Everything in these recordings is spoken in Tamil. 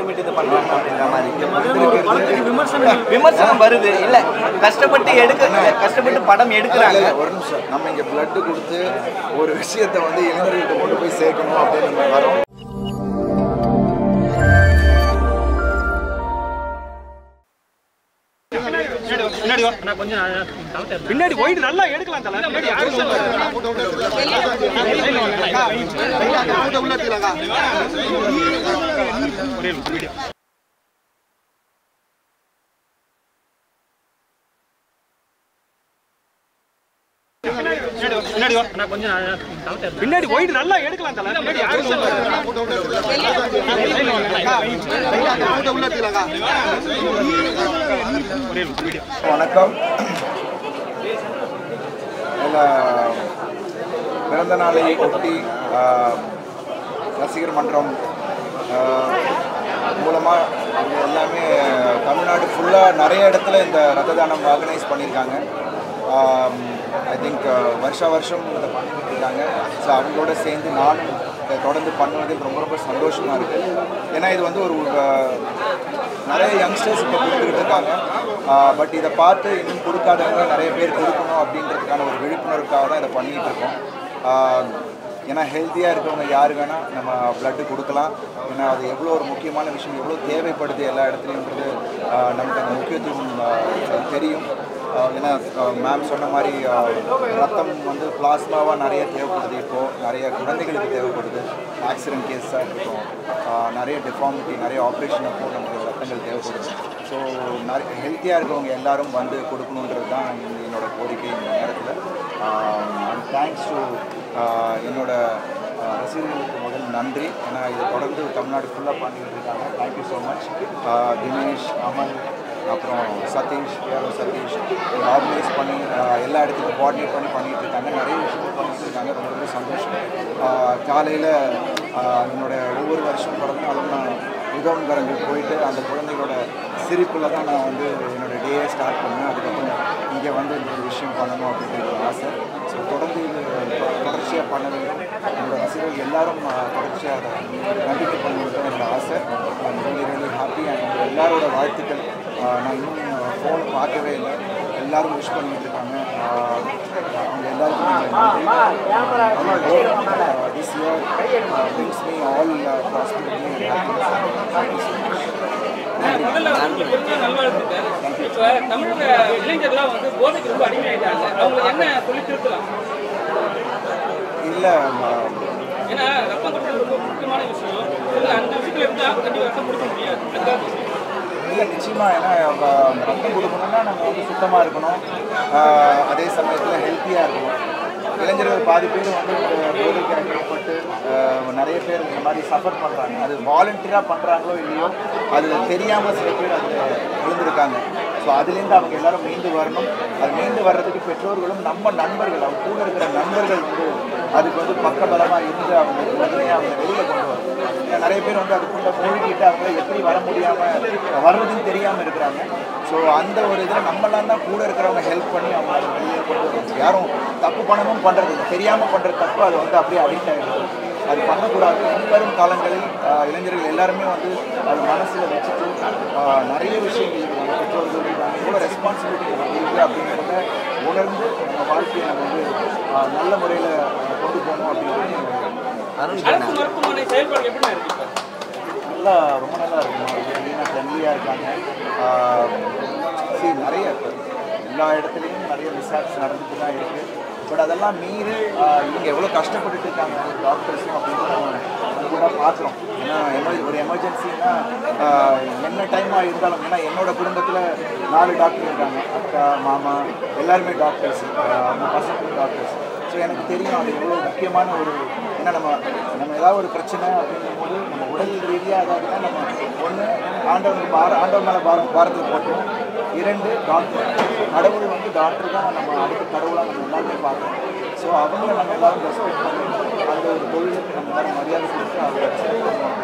திட்டமிட்டு இது பண்ணுவாங்க அப்படின்ற மாதிரி விமர்சனம் வருது. இல்லை கஷ்டப்பட்டு படம் எடுக்கிறாங்க. ஒரு நிமிஷம், நம்ம இங்கே பிளட்டு கொடுத்து ஒரு விஷயத்தை வந்து இளைஞர்களுக்கு கொண்டு போய் சேர்க்கணும் அப்படின்னு வரோம். பின்னாடி போயிட்டு நல்லா எடுக்கலாம். பின்னாடி போயிட்டு நல்லா எடுக்கலாம். வணக்கம். பிறந்த நாளை ஒட்டி ரசிகர் மன்றம் மூலமாக எல்லாமே தமிழ்நாடு ஃபுல்லாக நிறைய இடத்துல இந்த ரத்த தானம் ஆர்கனைஸ் பண்ணியிருக்காங்க. ஐ திங்க் வருஷம் இதை பண்ணிக்கிட்டு இருக்காங்க. ஸோ அவங்களோட சேர்ந்து நானும் இதை தொடர்ந்து பண்ணுவதில் ரொம்ப ரொம்ப சந்தோஷமாக இருக்குது. ஏன்னா இது வந்து ஒரு நிறைய யங்ஸ்டர்ஸ் இப்போ கொடுத்துக்கிட்டு இருக்காங்க. பட் இதை பார்த்து இன்னும் கொடுக்காதவங்க நிறைய பேர் கொடுக்கணும் அப்படின்றதுக்கான ஒரு விழிப்புணர்வுக்காக தான் இதை பண்ணிகிட்டு இருக்கோம். ஏன்னா ஹெல்த்தியாக இருக்கவங்க யார் வேணால் நம்ம ப்ளட்டு கொடுக்கலாம். ஏன்னா அது எவ்வளோ ஒரு முக்கியமான விஷயம், எவ்வளோ தேவைப்படுது எல்லா இடத்துலையுன்றது நமக்கு அந்த முக்கியத்துவம் தெரியும். ஏன்னா மேம் சொன்ன மாதிரி ரத்தம் வந்து பிளாஸ்மாவாக நிறைய தேவைப்படுது. இப்போது நிறைய குழந்தைகளுக்கு தேவைப்படுது. ஆக்சிடென்ட் கேஸாக இருக்கட்டும், நிறைய டிஃபார்மிட்டி, நிறைய ஆப்ரேஷன் அப்போ நமக்கு ரத்தங்கள் தேவைப்படுது. ஸோ நிறைய ஹெல்த்தியாக இருக்கவங்க எல்லோரும் வந்து கொடுக்கணுன்றது தான் என்னோட கோரிக்கை இந்த நேரத்தில். தேங்க்ஸ் டு என்னோட ரசிகர்களுக்கு முதல் நன்றி. ஏன்னா இதை தொடர்ந்து தமிழ்நாடு ஃபுல்லாக பண்ணிக்கிட்டு இருக்காங்க. Thank you so much. தினேஷ், அமல், அப்புறம் சதீஷ், சதீஷ் ஆர்கனைஸ் பண்ணி எல்லா இடத்துக்கும் கோஆர்டினேட் பண்ணிகிட்டு இருக்காங்க. நிறைய விஷயங்கள் பண்ணிகிட்டு இருக்காங்க. ரொம்ப ரொம்ப சந்தோஷம். காலையில் என்னோட ஒவ்வொரு வருஷம் தொடர்ந்து அதுவும் நான் உதவங்கரங்களுக்கு போயிட்டு அந்த குழந்தைகளோட சிரிப்பில் தான் நான் வந்து என்னோடய டேயை ஸ்டார்ட் பண்ணேன். அதுக்கப்புறம் இங்கே வந்து இந்த ஒரு விஷயம் பண்ணணும் அப்படின்ற ஒரு ஆசை. ஸோ தொடர்ந்து இது தொடர்ச்சியாக பண்ண வேண்டும். என்னோடய ரசிகர்கள் எல்லாரும் தொடர்ச்சியாக அதை கண்டிப்பாக பண்ணுறது என்னோட ஆசை. Really happy. அண்ட் எல்லாரோட வாழ்த்துக்கள். நான் இன்னும் ஃபோன் பார்க்கவே இல்லை. எல்லோரும் விஷ் பண்ணிகிட்டு இருக்காங்க. அவங்க எல்லாருக்கும் this year brings me all prosperity and happiness. Thank you so much. தமிழக இளைஞர்கள்லாம் வந்து போதைக்கு ரொம்ப அடிமையாயிட்டாங்க. அவங்க என்ன சொல்லி திருத்தலாம்? இல்லை, ஏன்னா ரத்தம் கொடுத்தது ரொம்ப முக்கியமான விஷயம். அந்த விஷயத்துல இருந்தால் கண்டிப்பாக ரத்தம் கொடுக்க முடியாது. இல்லை, நிச்சயமாக. ஏன்னா ரத்தம் கொடுக்கணும்னா நம்ம வந்து சுத்தமாக இருக்கணும். அதே சமயத்தில் ஹெல்த்தியாக இருக்கணும். இளைஞர்கள் பாதி பேர் வந்து போதைக்கு அடிமைப்பட்டு நிறைய பேர் இந்த மாதிரி சஃபர் பண்ணுறாங்க. அது வாலண்டியராக பண்ணுறாங்களோ இல்லையோ, அதில் தெரியாமல் சில பேர் அதில் விழுந்திருக்காங்க. ஸோ அதுலேருந்து அவங்க எல்லோரும் மீண்டு வரணும். அது மீண்டு வர்றதுக்கு பெற்றோர்களும் நம்ம நண்பர்கள், அவங்க கூட இருக்கிற நண்பர்கள் வந்து அதுக்கு வந்து பக்கபலமாக இருந்து அவங்க உடனே அவங்க வெளியில் கொண்டு வரணும். நிறைய பேர் வந்து அதுக்குள்ளே மூழ்கிட்டு அவங்க எப்படி வர முடியாமல் வர்றதுன்னு தெரியாமல் இருக்கிறாங்க. ஸோ அந்த ஒரு இதில் நம்மளாம் தான் கூட இருக்கிறவங்க ஹெல்ப் பண்ணி அவங்க அதை வெளியில் கொண்டு வரணும். யாரும் தப்பு பண்ணணும் பண்ணுறது தெரியாமல் பண்ணுற தப்பு அது வந்து அப்படியே அடிக்ட் ஆகிடும். அது பண்ணக்கூடாது. இனிவரும் காலங்களில் இளைஞர்கள் எல்லாருமே வந்து அது மனசில் வச்சுட்டு நிறைய விஷயங்கள் நம்ம பெற்றோர்கள் எவ்வளோ ரெஸ்பான்சிபிலிட்டி நமக்கு இருக்குது அப்படிங்கிறத உணர்ந்து நம்ம வாழ்க்கையை நம்ம வந்து நல்ல முறையில் கொண்டு போகணும் அப்படிங்கிறது. நல்லா ரொம்ப நல்லா இருக்கும். ஃப்ரெண்ட்லியாக இருக்காங்க. நிறைய எல்லா இடத்துலையும் நிறைய ரிசர்ச் நடந்துட்டு தான் இருக்குது. பட் அதெல்லாம் மீறி இவங்க எவ்வளோ கஷ்டப்பட்டுட்டு இருக்காங்க டாக்டர்ஸும் அப்படின்னு அது கூட பார்க்குறோம். ஏன்னா ஒரு எமர்ஜென்சின்னா என்ன டைமாக இருந்தாலும், ஏன்னா என்னோடய குடும்பத்தில் 4 டாக்டர் இருக்காங்க. அக்கா, மாமா எல்லாருமே டாக்டர்ஸ், அவங்க பசங்களும் டாக்டர்ஸ். ஸோ எனக்கு தெரியும் அது எவ்வளோ முக்கியமான ஒரு, ஏன்னா நம்ம ஏதாவது ஒரு பிரச்சனை அப்படிங்கும்போது நம்ம உடல் ரீதியாக அதாவதுனா நம்ம ஒன்று ஆண்டவர் மேலே பாரத்தில் போட்டோம். 2 டாக்டர், கடவுள் வந்து டாக்டர் தான் நம்ம அடுத்த கடவுளாக நம்ம எல்லாருமே பார்க்குறோம். ஸோ அவங்கள நம்ம எல்லோரும் ரெஸ்பெக்ட் பண்ணி அந்த ஒரு தொழிலுக்கு நம்ம எல்லோரும் மரியாதை கொடுத்து அவங்க ரெஸ்பெக்ட் பண்ணுவோம்.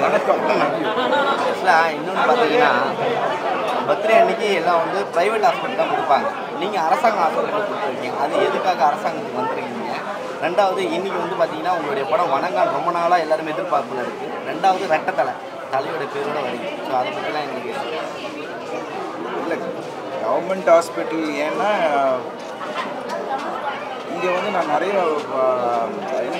வணக்கம். ஆக்சுவலாக இன்னொன்று பார்த்தீங்கன்னா, பர்த்டே அன்றைக்கி எல்லாம் வந்து ப்ரைவேட் ஹாஸ்பிட்டல் தான் கொடுப்பாங்க. நீங்கள் அரசாங்க ஹாஸ்பிட்டல் கொடுத்துருக்கீங்க. அது எதுக்காக அரசாங்கத்துக்கு வந்துருக்கீங்க? ரெண்டாவது இன்னைக்கு வந்து பார்த்தீங்கன்னா உங்களுடைய படம் வணங்கான் ரொம்ப நாளாக எல்லாருமே எதிர்பார்ப்புல இருக்குது. ரெண்டாவது ரெட்டத்தலை தலையோட பேரோட வருது. ஸோ அதை பற்றிலாம் எங்களுக்கு இல்லை கவர்மெண்ட் ஹாஸ்பிட்டல் ஏன்னா இங்கே வந்து நான் நிறைய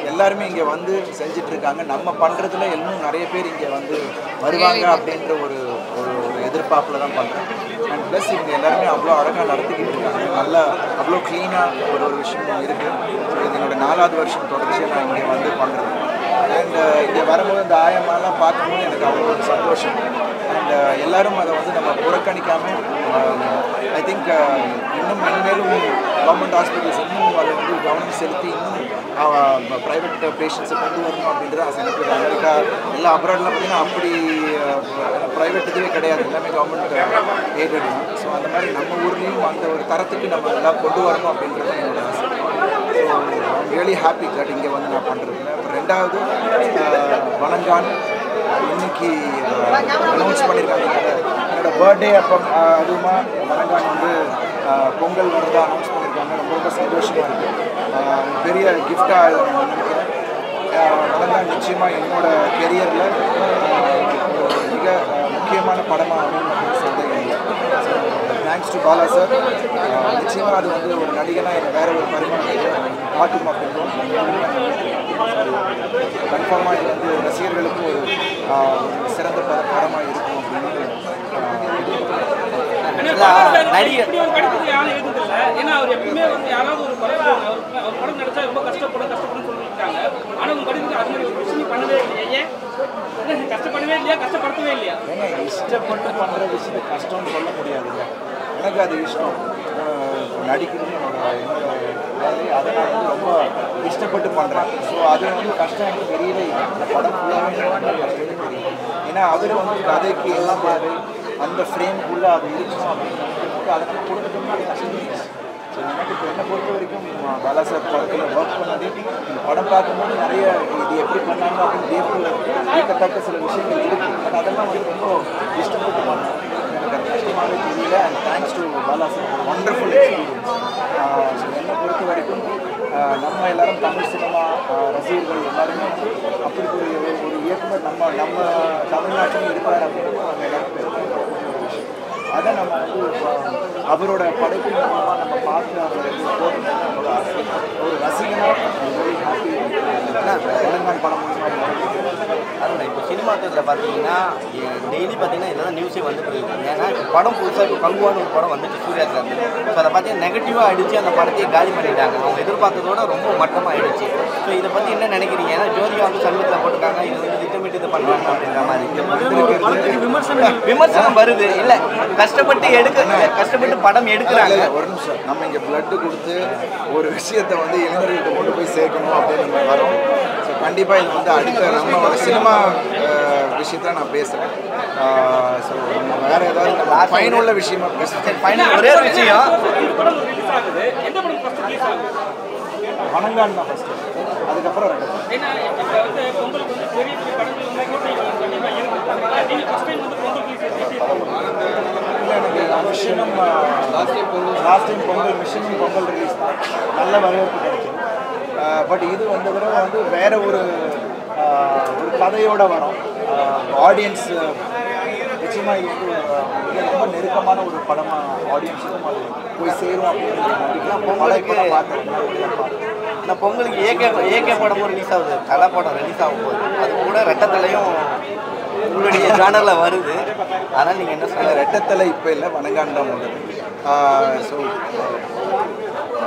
எல்லாருமே இங்கே வந்து செஞ்சிட்ருக்காங்க. நம்ம பண்ணுறதுல இன்னும் நிறைய பேர் இங்கே வந்து வருவாங்க அப்படின்ற ஒரு ஒரு எதிர்பார்ப்பில் தான் பண்ணுறேன். அண்ட் ப்ளஸ் இங்கே எல்லாருமே அவ்வளோ அழகாக நடத்திக்கிட்டு இருக்காங்க. நல்லா அவ்வளோ க்ளீனாக ஒரு விஷயம் இருக்குது. ஸோ இது என்னோட 4வது வருஷம் தொடர்ச்சியாக நான் இங்கே வந்து பண்ணுறேன். அண்ட் இங்கே வரும்போது இந்த ஆயமாலாம் பார்க்கும்போது எனக்கு அவ்வளோ ஒரு சந்தோஷம். அண்ட் எல்லோரும் அதை வந்து நம்ம புறக்கணிக்காமல் ஐ திங்க் இன்னும் மென்மேலும் கவர்மெண்ட் ஹாஸ்பிட்டல்ஸ் இன்னும் அதை வந்து கவனம் செலுத்தி இன்னும் ப்ரைவேட் பேஷண்ட்ஸை கொண்டு வரணும் அப்படின்றது ஆசை. எனக்கு அமெரிக்கா இல்லை அப்ராட்லாம் பார்த்திங்கன்னா அப்படி ப்ரைவேட் இதுவே கிடையாது, எல்லாமே கவர்மெண்ட் எய்டட் தான். ஸோ அந்த மாதிரி நம்ம ஊர்லேயும் அந்த ஒரு தரத்துக்கு நம்ம எல்லாம் கொண்டு வரணும் அப்படின்றது என்னோட ஆசை. So I'm really happy that இங்கே வந்து நான் பண்ணுறதுல. அப்புறம் ரெண்டாவது வணங்கான் இன்னைக்கு அனௌன்ஸ் பண்ணியிருக்காங்க. என்னோட பர்த்டே அப்போ அதுவுமா வணங்கான் வந்து பொங்கல் வரதா அனௌன்ஸ் பண்ணியிருக்காங்க. ரொம்ப ரொம்ப சந்தோஷமாக இருக்குது. பெரிய கிஃப்டாக நான் நினைக்கிறேன். வணங்கான் நிச்சயமாக என்னோட கெரியரில் மிக முக்கியமான படமாக அமையும் அப்படின்னு சந்தேகம் இல்லை. Thanks to Bala sir. நிச்சயமாக அது வந்து ஒரு நடிகனாக என்னை வேறு ஒரு பரிமாணம் காட்டும் அப்படின்றோம். கன்ஃபார்மாக இது வந்து ரசிகர்களுக்கு ஒரு சிறந்த படமாக இருக்கும் அப்படின்னு இப்படி ஒரு படத்துக்கு யாரும் எழுதுதில்லை. ஏன்னா அவர் எப்பவுமே வந்து யாராவது ஒரு படம் நடிச்சா ரொம்ப கஷ்டப்படும் சொல்லியிருக்காங்க. ஆனால் உங்க படிப்புக்கு அது மாதிரி ஒரு விஷயம் பண்ணவே இல்லையா? ஏன் கஷ்டப்படவே இல்லையா? கஷ்டப்படுத்தவே இல்லையா? ஏங்க இஷ்டப்பட்டு பண்ணுற விஷயத்தை கஷ்டம்னு சொல்ல முடியாதுல்ல. எனக்கு அது இஷ்டம், நடிக்கிறது என்னோட வேலை. அதை நான் வந்து ரொம்ப இஷ்டப்பட்டு பண்ணுறேன். ஸோ அது வந்து கஷ்டம் எனக்கு தெரியல. இந்த படம் ஃபுல்லாகவே கஷ்டமே தெரியும். ஏன்னா அவர் வந்து கதைக்கு எல்லாம் தேவை, அந்த ஃப்ரேம்குள்ளே அது இருக்கணும் அப்படின்னு அதை கொடுத்துட்டோம்னா அது கஷ்டம் இல்லை. ஸோ எனக்கு இப்போ என்னை பொறுத்த வரைக்கும் பாலா சார் படத்தில் ஒர்க் பண்ணது இந்த படம் பார்க்கும்போது நிறைய இது எப்படி பண்ணாங்க அப்படின்னு ஏற்கத்தக்க சில விஷயங்கள் இருக்குது. பட் அதெல்லாம் வந்து ரொம்ப இஷ்டப்பட்டு பண்ணேன். எனக்கு அது கஷ்டமாகவே தெரியல. And thanks to Bala sir, wonderful experience. So என்னை பொறுத்த வரைக்கும் நம்ம எல்லோரும் தமிழ் சினிமா ரசிகர்கள் எல்லாருமே அப்படி ஒரு இயக்குனர் நம்ம தமிழ்நாட்டிலும் இருப்பார் அப்படின்னு நம்ம எல்லாரும் பெருமைப்படுற விஷயம். அதை நம்ம வந்து அவரோட படைப்பு மூலமாக நம்ம பார்த்து அவரை போட்டு ஒரு ரசிகனாக வெரி ஹாப்பி. வணங்கான் படம் அதுதான் இப்போ சினிமா துறையில் பார்த்தீங்கன்னா டெய்லி பார்த்தீங்கன்னா இதெல்லாம் நியூஸே வந்துட்டு இருக்கு. ஏன்னா இப்போ படம் புதுசாக இப்போ கங்குவான்னு ஒரு படம் வந்துட்டு சூர்யா சார். ஸோ அதை பார்த்தீங்கன்னா நெகட்டிவாக அடித்து அந்த படத்தையே காலி பண்ணிட்டாங்க. அவங்க எதிர்பார்த்ததோட ரொம்ப மட்டமாக ஆயிடுச்சு. ஸோ இதை பற்றி என்ன நினைக்கிறீங்க? ஏன்னா ஜோதிகா வந்து சமீபத்தில் போட்டிருக்காங்க இது வந்து திட்டமிட்டு இது பண்ணுறாங்க அப்படின்ற மாதிரி விமர்சனம் வருது. இல்லை கஷ்டப்பட்டு படம் எடுக்கிறாங்க. ஒரு நிமிஷம், நம்ம இங்கே பிளட்டு கொடுத்து ஒரு விஷயத்தை வந்து இளைஞர்கள்ட்ட கொண்டு போய் சேர்க்கணும் அப்படின்னு நம்ம வரோம். ஸோ கண்டிப்பாக இது வந்து அடுத்த நம்ம சினிமா விஷயத்தில் நான் பேசுகிறேன். ஸோ நம்ம வேறு ஏதாவது பயனுள்ள விஷயமா பேசுகிறேன். ஒரே ஒரு விஷயம், வணங்கான் தான் ஃபஸ்ட்டு, அதுக்கப்புறம் ஏன்னா இப்போ வந்து பொங்கலுக்கு வந்து பெரிய பெரிய படங்கள் வந்து கண்டிப்பாக இருக்குது. நீங்கள் ஃபஸ்ட் டைம் வந்து இல்லை எனக்கு மிஷனும் லாஸ்ட் டைம் பொங்கல் ரிலீஸ் தான் நல்ல வரவேற்பு கிடைக்கும். பட் இது வந்த தடவை வந்து வேற ஒரு கதையோடு வரும். ஆடியன்ஸ் நிச்சயமாக இது வந்து ரொம்ப நெருக்கமான ஒரு படமாக ஆடியன்ஸுக்கும் அது போய் சேரும் அப்படின்னு பொங்கலுக்கு நான் பொங்கலுக்கு ஏகே படமும் ரிலீஸ் ஆகுது, தலை படம் ரிலீஸ் ஆகும் போது அது கூட ரெட்டத்தலையும் உங்களுடைய ஜானரில் வருது. அதனால் நீங்கள் என்ன சொல்ல? ரெட்டத்தலை இப்போ இல்லை, வணங்கான் தான் உள்ளது. ஸோ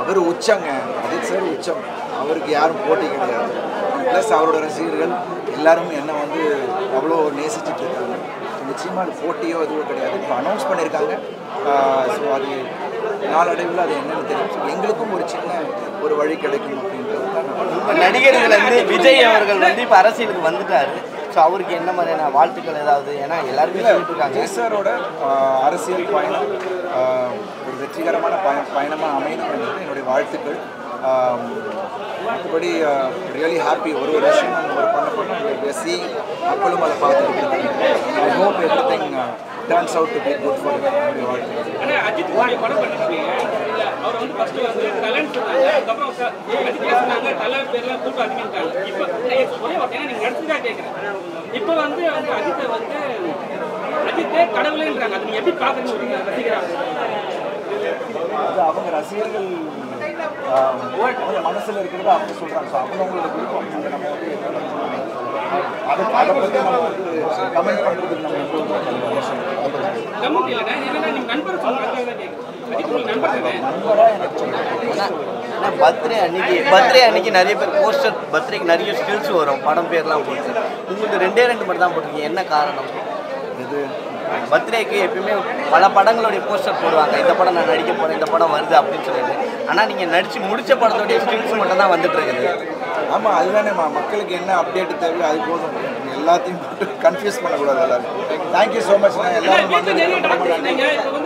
அவர் உச்சங்க, அஜித் சார் உச்சம், அவருக்கு யாரும் போட்டி கிடையாது. ப்ளஸ் அவரோட ரசிகர்கள் எல்லாரும் என்னை வந்து அவ்வளோ நேசிச்சுட்டு இருக்காங்க. நிச்சயமாக அது போட்டியோ எதுவோ கிடையாது. இப்போ அனௌன்ஸ் பண்ணியிருக்காங்க. ஸோ அது நாளடைவில் அது என்னென்னு தெரியும். ஸோ எங்களுக்கும் ஒரு சின்ன ஒரு வழி கிடைக்கும் அப்படின்றது தான். நடிகர்கள் வந்து விஜய் அவர்கள் வந்து இப்போ அரசியலுக்கு வந்துட்டார். ஸோ அவருக்கு என்ன மாதிரியான வாழ்த்துக்கள் ஏதாவது? ஏன்னா எல்லாருமே சொல்லிட்டு இருக்காங்க விஜய் சாரோட அரசியல் பயணம் ஒரு வெற்றிகரமான பயணமாக அமையணும் என்பது என்னுடைய வாழ்த்துக்கள். மற்றபடி ரியலி ஹாப்பி. ஒரு விஷயம் நம்ம ஒரு பண்ண மக்களும் அதை பார்த்துட்டு இருக்காங்க. I hope every thing turns out to be good for ஆனா அஜித் நீங்க படம் பண்ணிருக்கீங்க இல்ல அவர் வந்து ஃபர்ஸ்ட் வந்து டேலண்ட் சொன்னாங்க அதுக்கப்புறம் அஜித் சொன்னாங்க தலை பேர்லாம் கூட்டு அதிகமாட்டாங்க இப்போ ஒரே வார்த்தை நீங்க நடிச்சுதான் கேட்குறேன் இப்போ வந்து அஜித்தை வந்து அஜித்தே கடவுளேன்றாங்க அது நீங்க எப்படி பாக்குறீங்க ரசிக்கிறாங்க அது அவங்க ரசிகர்கள் மனசில் இருக்கிறத அவங்க சொல்கிறாங்க. ஸோ அவங்களோட விருப்பம் அதை நம்ம வந்து அதை பற்றி நம்ம வந்து கமெண்ட் பண்ணுறதுக்கு நம்ம கமெண்ட் இல்லைன்னா என்னன்னா நீங்க நண்பர் சொன்னாங்க நண்பராக எனக்கு சொல்லுங்கள். பர்த்டே அன்னைக்கு நிறைய பேர் போஸ்டர் பர்த்டேக்கு நிறைய ஸ்டில்ஸ் வரும் படம் பேர்லாம் போட்டு உங்களுக்கு 2 மட்டும் தான் போட்டிருக்கீங்க, என்ன காரணம்? இது பர்த்டேக்கு எப்பயுமே பல படங்களுடைய போஸ்டர் போடுவாங்க, இந்த படம் நான் நடிக்க போகிறேன், இந்த படம் வருது அப்படின்னு சொல்லிட்டு. ஆனால் நீங்கள் நடித்து முடித்த படத்தோடைய ஸ்டில்ஸ் மட்டும் தான் வந்துட்டு இருக்குது. ஆமாம், அதுதானேம்மா மக்களுக்கு என்ன அப்டேட் தேவையோ அது போதும். எல்லாத்தையும் போட்டு கன்ஃபியூஸ் பண்ணக்கூடாது எல்லாரும். Thank you so much. நான் எல்லாரும் வந்து